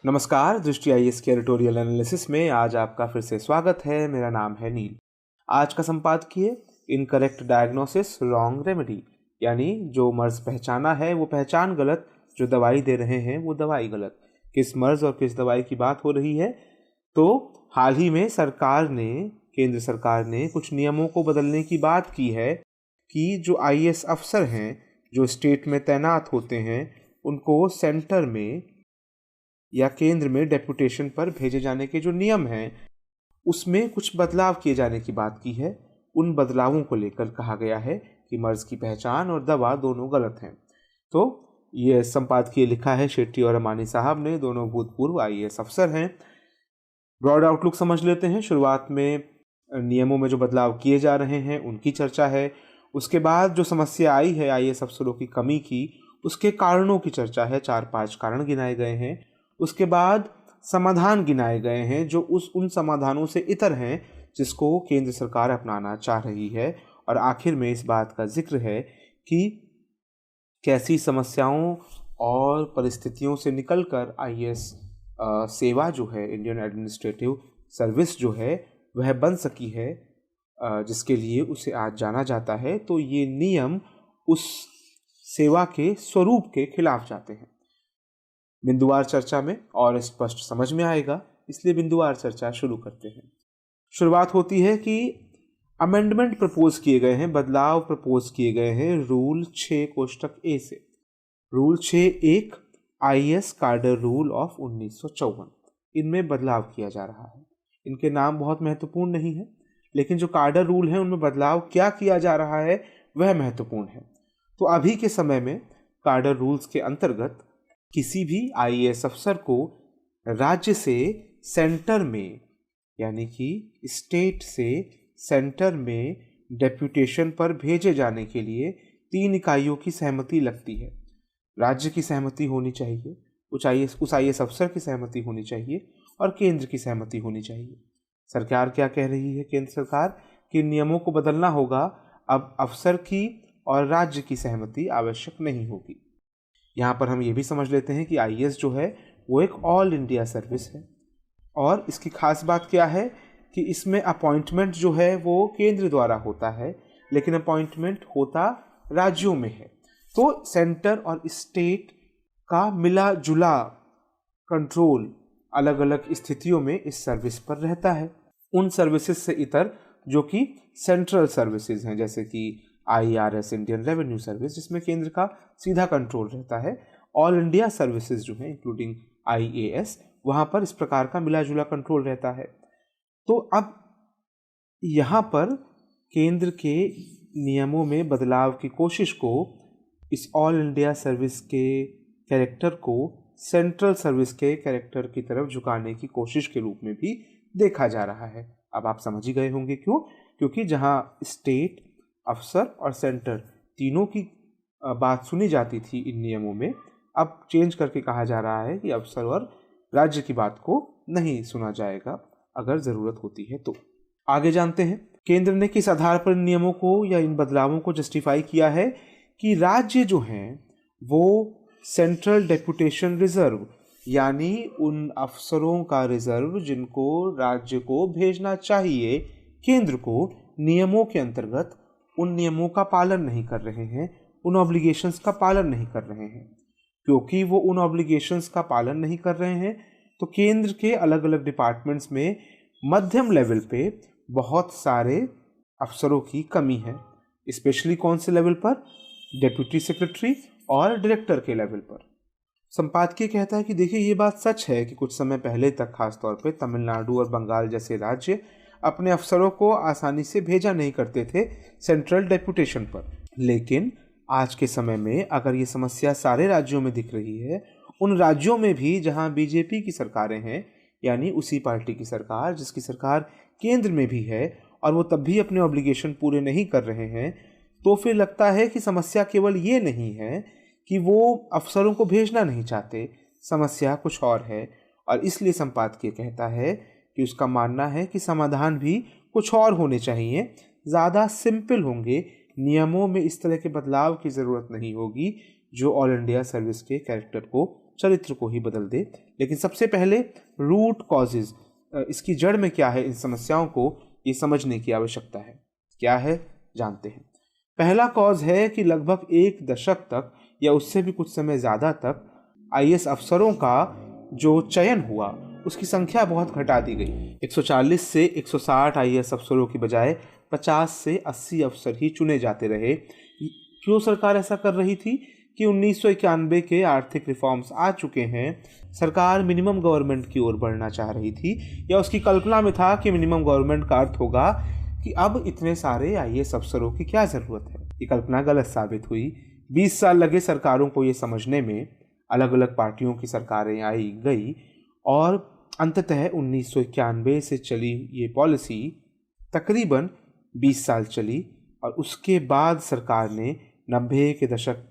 नमस्कार, दृष्टि आईएएस के एडिटोरियल एनालिसिस में आज आपका फिर से स्वागत है। मेरा नाम है नील। आज का संपादकीय इनकरेक्ट डायग्नोसिस रॉन्ग रेमेडी, यानी जो मर्ज पहचाना है वो पहचान गलत, जो दवाई दे रहे हैं वो दवाई गलत। किस मर्ज और किस दवाई की बात हो रही है? तो हाल ही में केंद्र सरकार ने कुछ नियमों को बदलने की बात की है कि जो आईएएस अफसर हैं जो स्टेट में तैनात होते हैं उनको सेंटर में या केंद्र में डेपुटेशन पर भेजे जाने के जो नियम हैं उसमें कुछ बदलाव किए जाने की बात की है। उन बदलावों को लेकर कहा गया है कि मर्ज की पहचान और दवा दोनों गलत हैं। तो ये संपादकीय लिखा है शेट्टी और अमानी साहब ने, दोनों भूतपूर्व आईएएस अफसर हैं। ब्रॉड आउटलुक समझ लेते हैं। शुरुआत में नियमों में जो बदलाव किए जा रहे हैं उनकी चर्चा है। उसके बाद जो समस्या आई है आईएएस अफसरों की कमी की, उसके कारणों की चर्चा है। 4-5 कारण गिनाए गए हैं। उसके बाद समाधान गिनाए गए हैं जो उन समाधानों से इतर हैं जिसको केंद्र सरकार अपनाना चाह रही है। और आखिर में इस बात का जिक्र है कि कैसी समस्याओं और परिस्थितियों से निकलकर आईएएस सेवा जो है, इंडियन एडमिनिस्ट्रेटिव सर्विस जो है वह बन सकी है, जिसके लिए उसे आज जाना जाता है। तो ये नियम उस सेवा के स्वरूप के खिलाफ जाते हैं। बिंदुवार चर्चा में और स्पष्ट समझ में आएगा, इसलिए बिंदुवार चर्चा शुरू करते हैं। शुरुआत होती है कि अमेंडमेंट प्रपोज किए गए हैं, बदलाव प्रपोज किए गए हैं रूल 6 कोष्टक ए से। रूल 6(1) आईएएस कार्डर रूल ऑफ 1954, इनमें बदलाव किया जा रहा है। इनके नाम बहुत महत्वपूर्ण नहीं है, लेकिन जो कार्डर रूल है उनमें बदलाव क्या किया जा रहा है वह महत्वपूर्ण है। तो अभी के समय में कार्डर रूल्स के अंतर्गत किसी भी आईएएस अफसर को राज्य से सेंटर में, यानी कि स्टेट से सेंटर में डेप्यूटेशन पर भेजे जाने के लिए 3 इकाइयों की सहमति लगती है। राज्य की सहमति होनी चाहिए, उस आईएएस अफसर की सहमति होनी चाहिए और केंद्र की सहमति होनी चाहिए। सरकार क्या कह रही है? केंद्र सरकार कि नियमों को बदलना होगा। अब अफसर की और राज्य की सहमति आवश्यक नहीं होगी। यहाँ पर हम ये भी समझ लेते हैं कि आईएएस जो है वो एक ऑल इंडिया सर्विस है और इसकी खास बात क्या है कि इसमें अपॉइंटमेंट जो है वो केंद्र द्वारा होता है, लेकिन अपॉइंटमेंट होता राज्यों में है। तो सेंटर और स्टेट का मिला जुला कंट्रोल अलग अलग स्थितियों में इस सर्विस पर रहता है, उन सर्विसेज से इतर जो कि सेंट्रल सर्विसेज हैं, जैसे कि आईआरएस, इंडियन रेवेन्यू सर्विस, जिसमें केंद्र का सीधा कंट्रोल रहता है। ऑल इंडिया सर्विसेज जो है इंक्लूडिंग आईएएस, वहां पर इस प्रकार का मिला जुला कंट्रोल रहता है। तो अब यहाँ पर केंद्र के नियमों में बदलाव की कोशिश को, इस ऑल इंडिया सर्विस के कैरेक्टर को सेंट्रल सर्विस के कैरेक्टर की तरफ झुकाने की कोशिश के रूप में भी देखा जा रहा है। अब आप समझ ही गए होंगे क्यों। क्योंकि जहाँ स्टेट, अफसर और सेंटर तीनों की बात सुनी जाती थी इन नियमों में, अब चेंज करके कहा जा रहा है कि अफसर और राज्य की बात को नहीं सुना जाएगा अगर ज़रूरत होती है तो। आगे जानते हैं केंद्र ने किस आधार पर इन नियमों को या इन बदलावों को जस्टिफाई किया है कि राज्य जो हैं वो सेंट्रल डेपुटेशन रिजर्व, यानी उन अफसरों का रिजर्व जिनको राज्य को भेजना चाहिए केंद्र को, नियमों के अंतर्गत उन नियमों का पालन नहीं कर रहे हैं, उन ऑब्लिगेशंस का पालन नहीं कर रहे हैं। क्योंकि वो उन ऑब्लिगेशंस का पालन नहीं कर रहे हैं तो केंद्र के अलग अलग डिपार्टमेंट्स में मध्यम लेवल पे बहुत सारे अफसरों की कमी है। स्पेशली कौन से लेवल पर? डेप्यूटी सेक्रेटरी और डायरेक्टर के लेवल पर। संपादकीय कहता है कि देखिए ये बात सच है कि कुछ समय पहले तक खासतौर पे तमिलनाडु और बंगाल जैसे राज्य अपने अफसरों को आसानी से भेजा नहीं करते थे सेंट्रल डेपुटेशन पर, लेकिन आज के समय में अगर ये समस्या सारे राज्यों में दिख रही है, उन राज्यों में भी जहां बीजेपी की सरकारें हैं, यानी उसी पार्टी की सरकार जिसकी सरकार केंद्र में भी है, और वो तब भी अपने ऑब्लिगेशन पूरे नहीं कर रहे हैं, तो फिर लगता है कि समस्या केवल ये नहीं है कि वो अफसरों को भेजना नहीं चाहते, समस्या कुछ और है। और इसलिए संपादकीय कहता है कि उसका मानना है कि समाधान भी कुछ और होने चाहिए, ज़्यादा सिंपल होंगे, नियमों में इस तरह के बदलाव की ज़रूरत नहीं होगी जो ऑल इंडिया सर्विस के कैरेक्टर को चरित्र को ही बदल दे। लेकिन सबसे पहले रूट कॉजेज, इसकी जड़ में क्या है, इन समस्याओं को ये समझने की आवश्यकता है। क्या है जानते हैं। पहला कॉज है कि लगभग 1 दशक तक या उससे भी कुछ समय ज़्यादा तक आईएएस अफसरों का जो चयन हुआ उसकी संख्या बहुत घटा दी गई। 140 से 160 आईएएस अफसरों की बजाय 50 से 80 अफसर ही चुने जाते रहे। क्यों सरकार ऐसा कर रही थी कि 1991 के आर्थिक रिफॉर्म्स आ चुके हैं, सरकार मिनिमम गवर्नमेंट की ओर बढ़ना चाह रही थी, या उसकी कल्पना में था कि मिनिमम गवर्नमेंट का अर्थ होगा कि अब इतने सारे आईएएस अफसरों की क्या ज़रूरत है। ये कल्पना गलत साबित हुई। 20 साल लगे सरकारों को ये समझने में, अलग अलग पार्टियों की सरकारें आई गई और अंततः 1991 से चली ये पॉलिसी तकरीबन 20 साल चली और उसके बाद सरकार ने 90 के दशक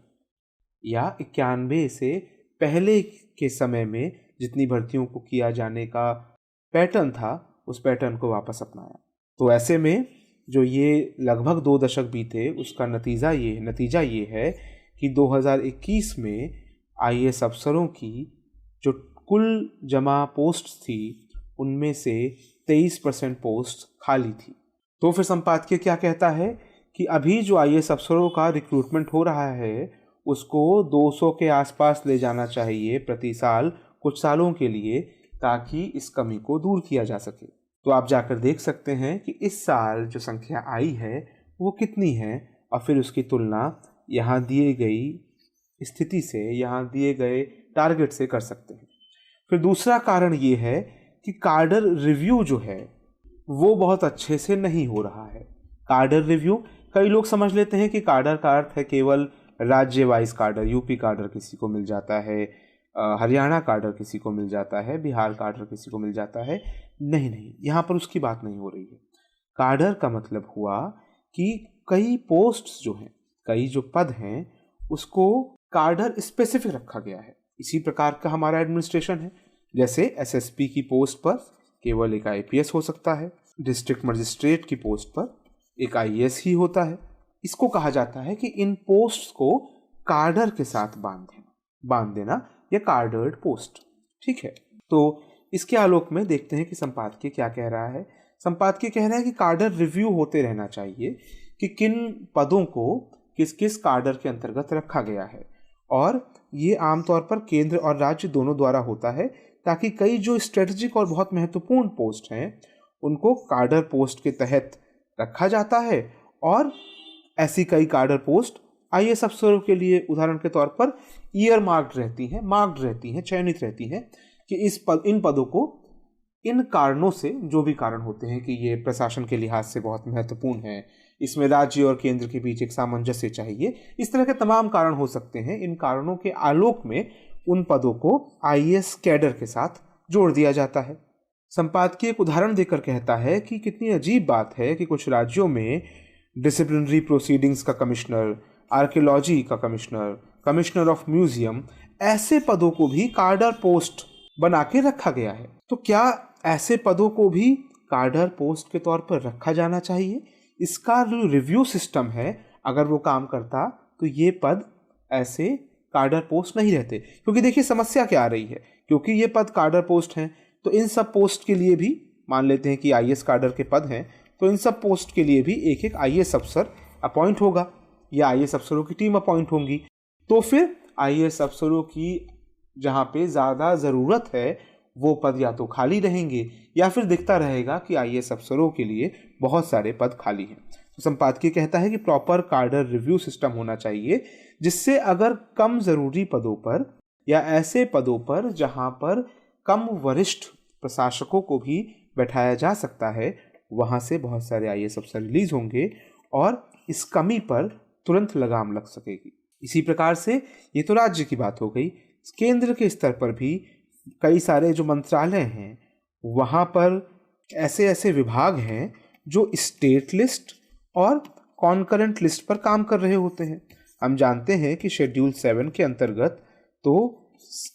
या 91 से पहले के समय में जितनी भर्तियों को किया जाने का पैटर्न था उस पैटर्न को वापस अपनाया। तो ऐसे में जो ये लगभग 2 दशक बीते उसका नतीजा ये है कि 2021 में आईएएस अफसरों की जो कुल जमा पोस्ट थी उनमें से 23% पोस्ट खाली थी। तो फिर संपादकीय क्या कहता है कि अभी जो आईएएस अफसरों का रिक्रूटमेंट हो रहा है उसको 200 के आसपास ले जाना चाहिए प्रति साल कुछ सालों के लिए, ताकि इस कमी को दूर किया जा सके। तो आप जाकर देख सकते हैं कि इस साल जो संख्या आई है वो कितनी है और फिर उसकी तुलना यहाँ दिए गई स्थिति से, यहाँ दिए गए टारगेट से कर सकते हैं। फिर दूसरा कारण ये है कि कार्डर रिव्यू जो है वो बहुत अच्छे से नहीं हो रहा है। कार्डर रिव्यू, कई लोग समझ लेते हैं कि कार्डर का अर्थ है केवल राज्य वाइज कार्डर, यूपी कार्डर किसी को मिल जाता है, हरियाणा कार्डर किसी को मिल जाता है, बिहार कार्डर किसी को मिल जाता है। नहीं, यहाँ पर उसकी बात नहीं हो रही है। कार्डर का मतलब हुआ कि कई पोस्ट्स जो हैं, कई जो पद हैं उसको कार्डर स्पेसिफिक रखा गया है। इसी प्रकार का हमारा एडमिनिस्ट्रेशन है। जैसे एसएसपी की पोस्ट पर केवल एक आईपीएस हो सकता है, डिस्ट्रिक्ट मजिस्ट्रेट की पोस्ट पर एक आईएएस ही होता है। इसको कहा जाता है कि इन पोस्ट्स को कार्डर के साथ बांध देना या कार्डर्ड पोस्ट। ठीक है, तो इसके आलोक में देखते हैं कि संपादकीय क्या कह रहा है। संपादकीय कह रहा है कि कार्डर रिव्यू होते रहना चाहिए कि किन पदों को किस किस कार्डर के अंतर्गत रखा गया है, और ये आमतौर पर केंद्र और राज्य दोनों द्वारा होता है, ताकि कई जो स्ट्रेटेजिक और बहुत महत्वपूर्ण पोस्ट हैं उनको कार्डर पोस्ट के तहत रखा जाता है, और ऐसी कई कार्डर पोस्ट आईएएस अफसरों के लिए उदाहरण के तौर पर ईयर मार्क्ड रहती हैं, चयनित रहती हैं कि इन पदों को इन कारणों से, जो भी कारण होते हैं कि ये प्रशासन के लिहाज से बहुत महत्वपूर्ण है, इसमें राज्य और केंद्र के बीच एक सामंजस्य चाहिए, इस तरह के तमाम कारण हो सकते हैं। इन कारणों के आलोक में उन पदों को आईएएस कैडर के साथ जोड़ दिया जाता है। संपादकीय एक उदाहरण देकर कहता है कि कितनी अजीब बात है कि कुछ राज्यों में डिसिप्लिनरी प्रोसीडिंग्स का कमिश्नर, आर्कियोलॉजी का कमिश्नर, कमिश्नर ऑफ म्यूजियम, ऐसे पदों को भी कार्डर पोस्ट बना के रखा गया है। तो क्या ऐसे पदों को भी कार्डर पोस्ट के तौर पर रखा जाना चाहिए? इसका जो रिव्यू सिस्टम है, अगर वो काम करता तो ये पद ऐसे कार्डर पोस्ट नहीं रहते। क्योंकि देखिए समस्या क्या आ रही है, क्योंकि ये पद कार्डर पोस्ट हैं तो इन सब पोस्ट के लिए भी, मान लेते हैं कि आईएएस कार्डर के पद हैं, तो इन सब पोस्ट के लिए भी एक एक आईएएस अफसर अपॉइंट होगा या आईएएस अफसरों की टीम अपॉइंट होंगी। तो फिर आईएएस अफसरों की जहाँ पे ज़्यादा ज़रूरत है वो पद या तो खाली रहेंगे या फिर दिखता रहेगा कि आईएएस अफसरों के लिए बहुत सारे पद खाली हैं। तो संपादकीय कहता है कि प्रॉपर कार्डर रिव्यू सिस्टम होना चाहिए, जिससे अगर कम ज़रूरी पदों पर या ऐसे पदों पर जहाँ पर कम वरिष्ठ प्रशासकों को भी बैठाया जा सकता है, वहाँ से बहुत सारे आईएएस अफसर रिलीज होंगे और इस कमी पर तुरंत लगाम लग सकेगी। इसी प्रकार से ये तो राज्य की बात हो गई। केंद्र के स्तर पर भी कई सारे जो मंत्रालय हैं वहाँ पर ऐसे ऐसे विभाग हैं जो स्टेट लिस्ट और कॉन्करेंट लिस्ट पर काम कर रहे होते हैं। हम जानते हैं कि शेड्यूल 7 के अंतर्गत तो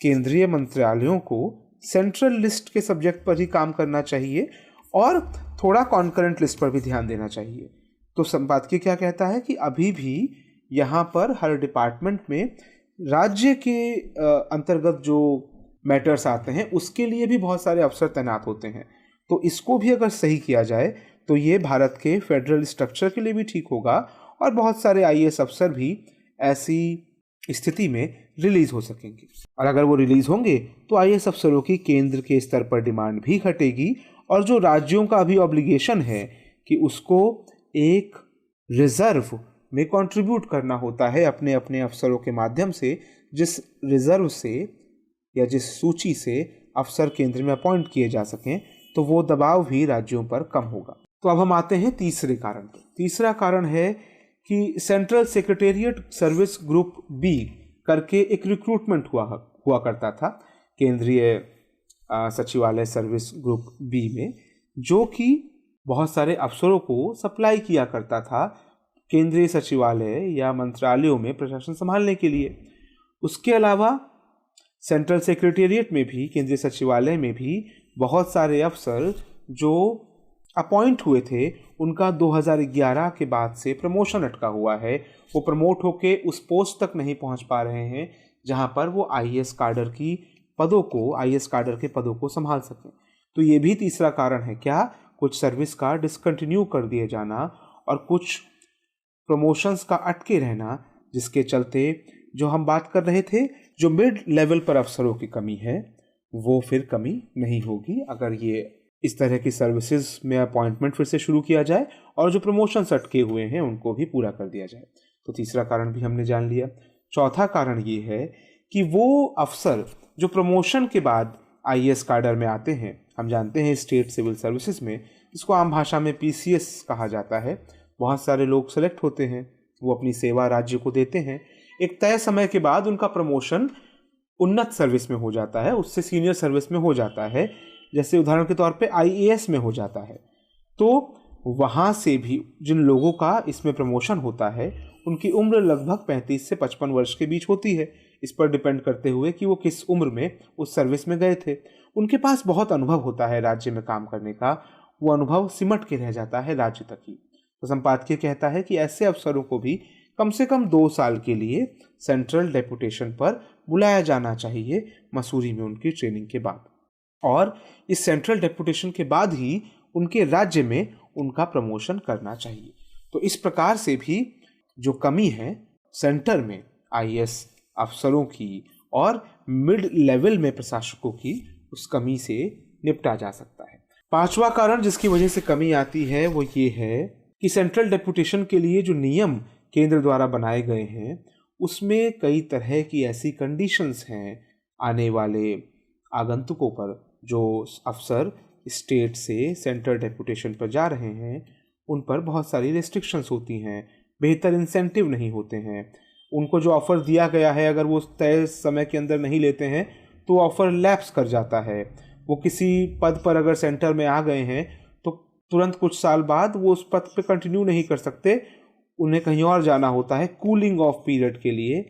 केंद्रीय मंत्रालयों को सेंट्रल लिस्ट के सब्जेक्ट पर ही काम करना चाहिए और थोड़ा कॉन्करेंट लिस्ट पर भी ध्यान देना चाहिए। तो संपादकीय क्या कहता है कि अभी भी यहाँ पर हर डिपार्टमेंट में राज्य के अंतर्गत जो मैटर्स आते हैं उसके लिए भी बहुत सारे अफसर तैनात होते हैं। तो इसको भी अगर सही किया जाए तो ये भारत के फेडरल स्ट्रक्चर के लिए भी ठीक होगा और बहुत सारे आईएएस अफसर भी ऐसी स्थिति में रिलीज हो सकेंगे। और अगर वो रिलीज होंगे तो आईएएस अफसरों की केंद्र के स्तर पर डिमांड भी घटेगी और जो राज्यों का अभी ऑब्लिगेशन है कि उसको एक रिजर्व में कंट्रीब्यूट करना होता है अपने अपने अफसरों के माध्यम से, जिस रिजर्व से या जिस सूची से अफसर केंद्र में अपॉइंट किए जा सकें, तो वो दबाव भी राज्यों पर कम होगा। तो अब हम आते हैं तीसरे कारण पर। तीसरा कारण है कि central secretariat service group B करके एक रिक्रूटमेंट हुआ करता था केंद्रीय सचिवालय सर्विस ग्रुप बी में, जो कि बहुत सारे अफसरों को सप्लाई किया करता था केंद्रीय सचिवालय या मंत्रालयों में प्रशासन संभालने के लिए। उसके अलावा सेंट्रल सेक्रेटेरिएट में भी, केंद्रीय सचिवालय में भी बहुत सारे अफसर जो अपॉइंट हुए थे उनका 2011 के बाद से प्रमोशन अटका हुआ है। वो प्रमोट होके उस पोस्ट तक नहीं पहुंच पा रहे हैं जहां पर वो आईएएस कैडर के पदों को संभाल सकें। तो ये भी तीसरा कारण है क्या, कुछ सर्विस का डिसकंटिन्यू कर दिए जाना और कुछ प्रमोशंस का अटके रहना, जिसके चलते जो हम बात कर रहे थे जो मिड लेवल पर अफसरों की कमी है वो फिर कमी नहीं होगी अगर ये इस तरह की सर्विसेज में अपॉइंटमेंट फिर से शुरू किया जाए और जो प्रमोशंस अटके हुए हैं उनको भी पूरा कर दिया जाए। तो तीसरा कारण भी हमने जान लिया। चौथा कारण ये है कि वो अफसर जो प्रमोशन के बाद आईएएस कैडर में आते हैं, हम जानते हैं स्टेट सिविल सर्विसेज में, इसको आम भाषा में पीसीएस कहा जाता है, बहुत सारे लोग सेलेक्ट होते हैं, वो अपनी सेवा राज्य को देते हैं। एक तय समय के बाद उनका प्रमोशन उन्नत सर्विस में हो जाता है, उससे सीनियर सर्विस में हो जाता है, जैसे उदाहरण के तौर पे आईएएस में हो जाता है। तो वहाँ से भी जिन लोगों का इसमें प्रमोशन होता है उनकी उम्र लगभग 35 से 55 वर्ष के बीच होती है, इस पर डिपेंड करते हुए कि वो किस उम्र में उस सर्विस में गए थे। उनके पास बहुत अनुभव होता है राज्य में काम करने का, वो अनुभव सिमट के रह जाता है राज्य तक ही। तो संपादकीय कहता है कि ऐसे अफसरों को भी कम से कम 2 साल के लिए सेंट्रल डेपुटेशन पर बुलाया जाना चाहिए मसूरी में उनकी ट्रेनिंग के बाद, और इस सेंट्रल डेपुटेशन के बाद ही उनके राज्य में उनका प्रमोशन करना चाहिए। तो इस प्रकार से भी जो कमी है सेंटर में आईएएस अफसरों की और मिड लेवल में प्रशासकों की, उस कमी से निपटा जा सकता है। पांचवा कारण जिसकी वजह से कमी आती है वो ये है कि सेंट्रल डेपुटेशन के लिए जो नियम केंद्र द्वारा बनाए गए हैं उसमें कई तरह की ऐसी कंडीशंस हैं आने वाले आगंतुकों पर, जो अफसर स्टेट से सेंट्रल डेपुटेशन पर जा रहे हैं उन पर बहुत सारी रेस्ट्रिक्शंस होती हैं, बेहतर इंसेंटिव नहीं होते हैं, उनको जो ऑफ़र दिया गया है अगर वो तय समय के अंदर नहीं लेते हैं तो ऑफ़र लैप्स कर जाता है। वो किसी पद पर अगर सेंटर में आ गए हैं तो तुरंत कुछ साल बाद वो उस पद पे कंटिन्यू नहीं कर सकते, उन्हें कहीं और जाना होता है कूलिंग ऑफ पीरियड के लिए,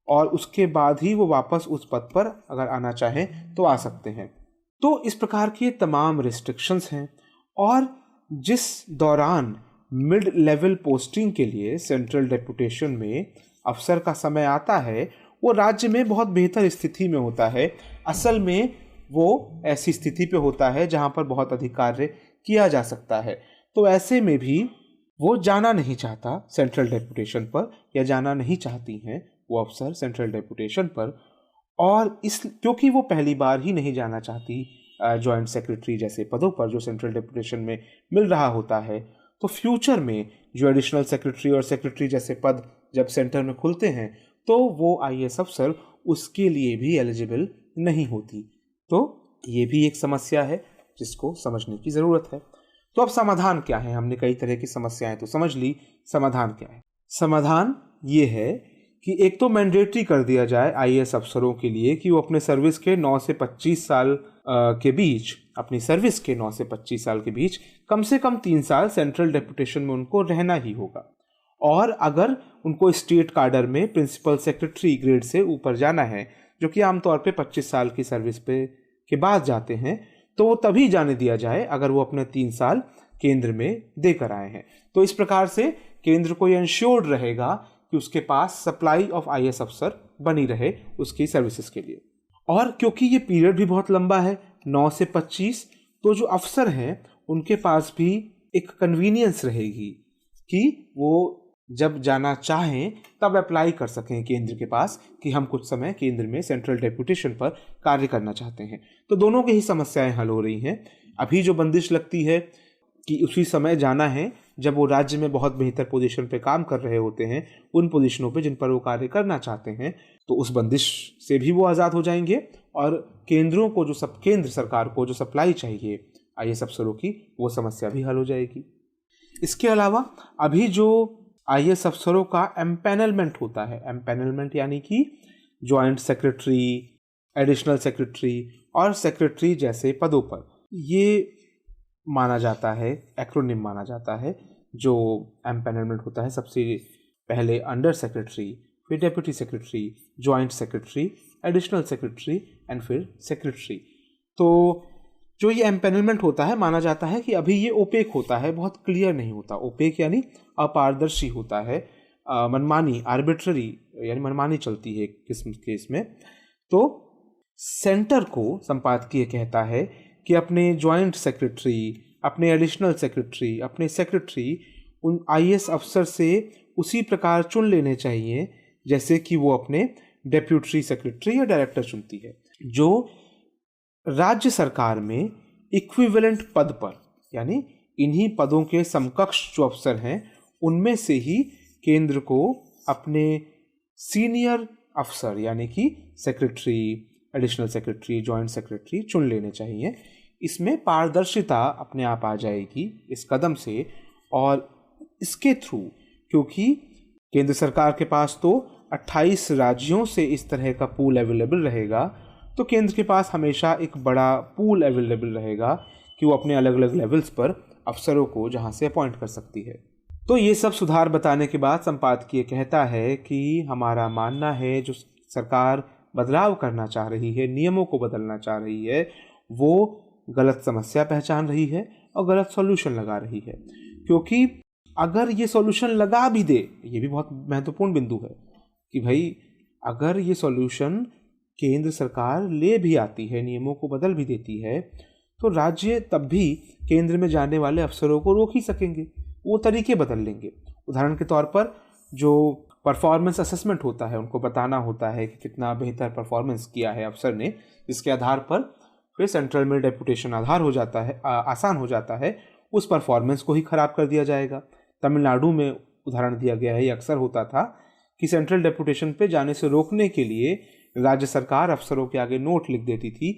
और उसके बाद ही वो वापस उस पद पर अगर आना चाहें तो आ सकते हैं। तो इस प्रकार की तमाम रिस्ट्रिक्शंस हैं, और जिस दौरान मिड लेवल पोस्टिंग के लिए सेंट्रल डेपुटेशन में अफसर का समय आता है वो राज्य में बहुत बेहतर स्थिति में होता है। असल में वो ऐसी स्थिति पे होता है जहाँ पर बहुत अधिक कार्य किया जा सकता है। तो ऐसे में भी वो जाना नहीं चाहता सेंट्रल डेपुटेशन पर, या जाना नहीं चाहती हैं वो अफसर सेंट्रल डेपुटेशन पर, और इस क्योंकि वो पहली बार ही नहीं जाना चाहती जॉइंट सेक्रेटरी जैसे पदों पर जो सेंट्रल डेपुटेशन में मिल रहा होता है, तो फ्यूचर में जो एडिशनल सेक्रेटरी और सेक्रेटरी जैसे पद जब सेंटर में खुलते हैं तो वो आईएएस अफसर उसके लिए भी एलिजिबल नहीं होती। तो ये भी एक समस्या है जिसको समझने की ज़रूरत है। तो अब समाधान क्या है? हमने कई तरह की समस्याएं तो समझ ली, समाधान क्या है? समाधान ये है कि एक तो मैंडेटरी कर दिया जाए आईएएस अफसरों के लिए कि वो अपने सर्विस के 9 से 25 साल के बीच, अपनी सर्विस के 9 से 25 साल के बीच कम से कम 3 साल सेंट्रल डेपुटेशन में उनको रहना ही होगा। और अगर उनको स्टेट कैडर में प्रिंसिपल सेक्रेटरी ग्रेड से ऊपर जाना है, जो कि आमतौर पे 25 साल की सर्विस पे के बाद जाते हैं, तो वो तभी जाने दिया जाए अगर वो अपने 3 साल केंद्र में देकर आए हैं। तो इस प्रकार से केंद्र को ये इंश्योर्ड रहेगा कि उसके पास सप्लाई ऑफ आईएएस अफसर बनी रहे उसकी सर्विसेज के लिए। और क्योंकि ये पीरियड भी बहुत लंबा है 9 से 25, तो जो अफसर हैं उनके पास भी एक कन्वीनियंस रहेगी कि वो जब जाना चाहें तब अप्लाई कर सकें केंद्र के पास कि हम कुछ समय केंद्र में सेंट्रल डेपुटेशन पर कार्य करना चाहते हैं। तो दोनों की ही समस्याएं हल हो रही हैं। अभी जो बंदिश लगती है कि उसी समय जाना है जब वो राज्य में बहुत बेहतर पोजीशन पे काम कर रहे होते हैं, उन पोजीशनों पे जिन पर वो कार्य करना चाहते हैं, तो उस बंदिश से भी वो आज़ाद हो जाएंगे और केंद्र सरकार को जो सप्लाई चाहिए आईएएस अफसरों की, वो समस्या भी हल हो जाएगी। इसके अलावा अभी जो आईएएस अफसरों का एम्पैनलमेंट होता है, एम्पैनलमेंट यानी कि जॉइंट सेक्रेटरी, एडिशनल सेक्रेटरी और सेक्रेटरी जैसे पदों पर, ये माना जाता है, एक्रोनिम माना जाता है। जो एम्पैनलमेंट होता है सबसे पहले अंडर सेक्रेटरी, फिर deputy secretary, joint secretary, additional secretary and फिर सेक्रेटरी। तो जो ये एम्पैनलमेंट होता है माना जाता है कि अभी ये ओपेक होता है, बहुत क्लियर नहीं होता। ओपेक यानी अपारदर्शी होता है, मनमानी, आर्बिट्ररी यानी मनमानी चलती है किस्म के इसमें। तो सेंटर को संपादकीय कहता है कि अपने जॉइंट सेक्रेटरी, अपने एडिशनल सेक्रेटरी, अपने सेक्रेटरी उन आईएएस अफसर से उसी प्रकार चुन लेने चाहिए जैसे कि वो अपने डेप्यूटी सेक्रेटरी या डायरेक्टर चुनती है। जो राज्य सरकार में इक्विवेलेंट पद पर, यानी इन्हीं पदों के समकक्ष जो अफसर हैं, उनमें से ही केंद्र को अपने सीनियर अफसर यानी कि secretary, additional secretary, joint secretary चुन लेने चाहिए। इसमें पारदर्शिता अपने आप आ जाएगी इस कदम से। और इसके थ्रू, क्योंकि केंद्र सरकार के पास तो 28 राज्यों से इस तरह का पूल अवेलेबल रहेगा, तो केंद्र के पास हमेशा एक बड़ा पूल अवेलेबल रहेगा कि वो अपने अलग अलग लेवल्स पर अफसरों को जहां से अपॉइंट कर सकती है। तो ये सब सुधार बताने के बाद संपादकीय कहता है कि हमारा मानना है जो सरकार बदलाव करना चाह रही है, नियमों को बदलना चाह रही है, वो गलत समस्या पहचान रही है और गलत सॉल्यूशन लगा रही है। क्योंकि अगर ये सॉल्यूशन लगा भी दे, ये भी बहुत महत्वपूर्ण बिंदु है कि भाई अगर ये सॉल्यूशन केंद्र सरकार ले भी आती है, नियमों को बदल भी देती है, तो राज्य तब भी केंद्र में जाने वाले अफसरों को रोक ही सकेंगे, वो तरीके बदल लेंगे। उदाहरण के तौर पर जो परफॉर्मेंस असेसमेंट होता है, उनको बताना होता है कि कितना बेहतर परफॉर्मेंस किया है अफसर ने, जिसके आधार पर फिर सेंट्रल में डेपुटेशन आधार हो जाता है, आसान हो जाता है। उस परफॉर्मेंस को ही खराब कर दिया जाएगा। तमिलनाडु में उदाहरण दिया गया है, ये अक्सर होता था कि सेंट्रल डेपुटेशन पे जाने से रोकने के लिए राज्य सरकार अफसरों के आगे नोट लिख देती थी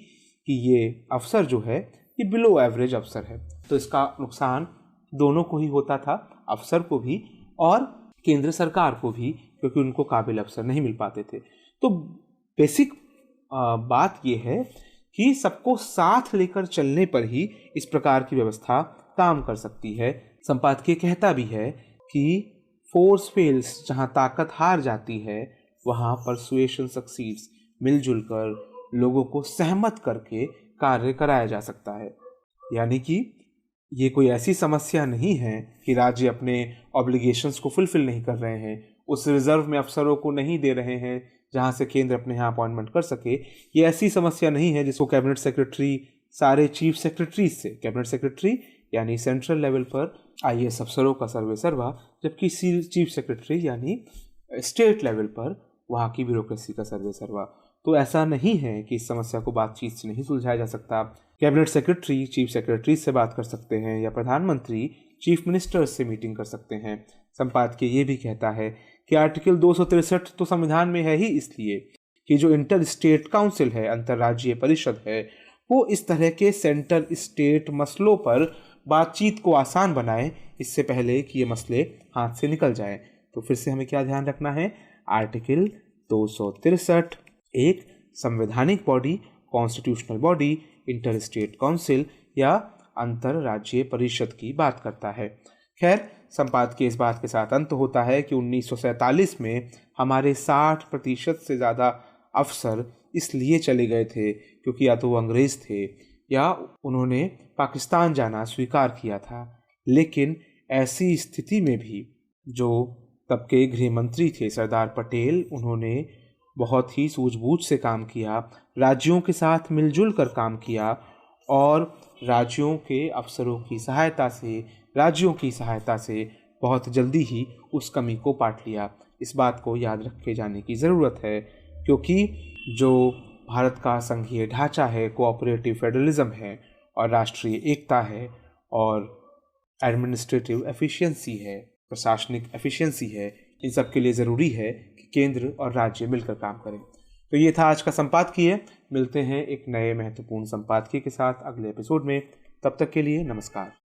कि ये अफसर जो है ये बिलो एवरेज अफसर है। तो इसका नुकसान दोनों को ही होता था, अफसर को भी और केंद्र सरकार को भी, क्योंकि उनको काबिल अफसर नहीं मिल पाते थे। तो बेसिक बात यह है कि सबको साथ लेकर चलने पर ही इस प्रकार की व्यवस्था काम कर सकती है। संपादकीय कहता भी है कि फोर्स फेल्स, जहां ताकत हार जाती है वहां परसुएशन सक्सीड्स। मिलजुल कर लोगों को सहमत करके कार्य कराया जा सकता है। यानी कि ये कोई ऐसी समस्या नहीं है कि राज्य अपने ऑब्लिगेशंस को फुलफिल नहीं कर रहे हैं, उस रिजर्व में अफसरों को नहीं दे रहे हैं जहां से केंद्र अपने यहाँ अपॉइंटमेंट कर सके। ये ऐसी समस्या नहीं है जिसको कैबिनेट सेक्रेटरी सारे चीफ सेक्रेटरीज से, कैबिनेट सेक्रेटरी यानी सेंट्रल लेवल पर आईएएस अफसरों का सर्वे सर्वा, जबकि चीफ सेक्रेटरी यानी स्टेट लेवल पर वहाँ की ब्यूरोक्रेसी का सर्वे सर्वा। तो ऐसा नहीं है कि इस समस्या को बातचीत से नहीं सुलझाया जा सकता। कैबिनेट सेक्रेटरी चीफ सेक्रेटरी से बात कर सकते हैं या प्रधानमंत्री चीफ मिनिस्टर से मीटिंग कर सकते हैं। संपादकीय ये भी कहता है कि आर्टिकल 263 तो संविधान में है ही इसलिए कि जो इंटर स्टेट काउंसिल है, अंतर्राज्यीय परिषद है, वो इस तरह के सेंटर स्टेट मसलों पर बातचीत को आसान बनाए, इससे पहले कि ये मसले हाथ से निकल जाए। तो फिर से हमें क्या ध्यान रखना है, आर्टिकल 263 एक संवैधानिक body, constitutional body, inter state council या अंतर्राज्यीय परिषद की बात करता है। खैर, संपादकीय इस बात के साथ अंत होता है कि 1947 में हमारे 60% से ज़्यादा अफसर इसलिए चले गए थे क्योंकि या तो वो अंग्रेज़ थे या उन्होंने पाकिस्तान जाना स्वीकार किया था। लेकिन ऐसी स्थिति में भी जो तब के गृह मंत्री थे सरदार पटेल। उन्होंने बहुत ही सूझबूझ से काम किया, राज्यों के साथ मिलजुल कर काम किया और राज्यों के अफसरों की सहायता से, राज्यों की सहायता से बहुत जल्दी ही उस कमी को पाट लिया। इस बात को याद रखे जाने की ज़रूरत है, क्योंकि जो भारत का संघीय ढांचा है, कोऑपरेटिव फेडरलिज्म है और राष्ट्रीय एकता है और एडमिनिस्ट्रेटिव एफिशिएंसी है, प्रशासनिक एफिशिएंसी है, इन सब के लिए ज़रूरी है कि केंद्र और राज्य मिलकर काम करें। तो ये था आज का संपादकीय। मिलते हैं एक नए महत्वपूर्ण संपादकीय के साथ अगले एपिसोड में। तब तक के लिए नमस्कार।